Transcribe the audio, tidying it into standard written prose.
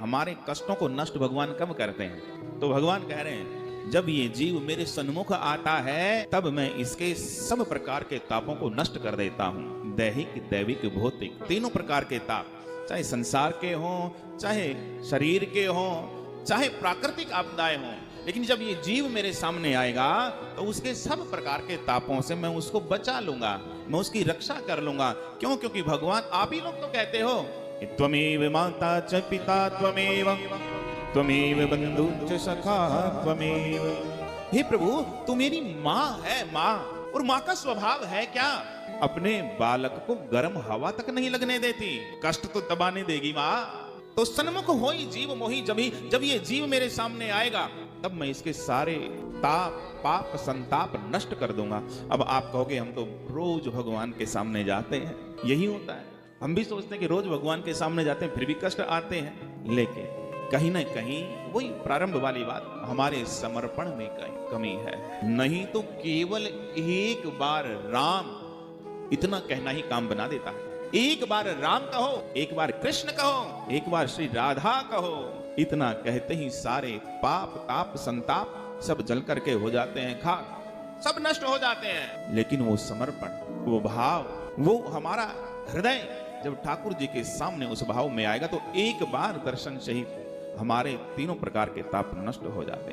हमारे कष्टों को नष्ट भगवान कब करते हैं? तो भगवान कह रहे हैं, जब ये जीव मेरे सन्मुख आता है तब मैं इसके सब प्रकार के तापों को नष्ट कर देता हूँ। दैहिक, दैविक, भौतिक, तीनों प्रकार के ताप, चाहे संसार के हों, चाहे शरीर के हों, चाहे प्राकृतिक आपदाएं हों, लेकिन जब ये जीव मेरे सामने आएगा तो उसके सब प्रकार के तापों से मैं उसको बचा लूंगा, मैं उसकी रक्षा कर लूंगा। क्यों? क्योंकि भगवान आप ही लोग तो कहते हो कि त्वमेव माता च पिता त्वमेव त्वमेव बंधु च सखा त्वमेव। हे प्रभु, तू मेरी माँ है, माँ। और माँ का स्वभाव है क्या? अपने बालक को गर्म हवा तक नहीं लगने देती, कष्ट तो दबाने देगी माँ। तो सन्मुख हो ही जीव मोही, जब ये जीव मेरे सामने आएगा तब मैं इसके सारे ताप, पाप, संताप नष्ट कर दूंगा। अब आप कहोगे हम तो रोज भगवान के सामने जाते हैं, यही होता है। हम भी सोचते हैं कि रोज भगवान के सामने जाते हैं फिर भी कष्ट आते हैं, लेकिन कहीं ना कहीं वही प्रारंभ वाली बात, हमारे समर्पण में कहीं कमी है। नहीं तो केवल एक बार राम, इतना कहना ही काम बना देता है। एक बार राम कहो, एक बार कृष्ण कहो, एक बार श्री राधा कहो, इतना कहते ही सारे पाप, ताप, संताप सब जल करके हो जाते हैं खाक, सब नष्ट हो जाते हैं। लेकिन वो समर्पण, वो भाव, वो हमारा हृदय जब ठाकुर जी के सामने उस भाव में आएगा तो एक बार दर्शन सहित हमारे तीनों प्रकार के ताप नष्ट हो जाते हैं।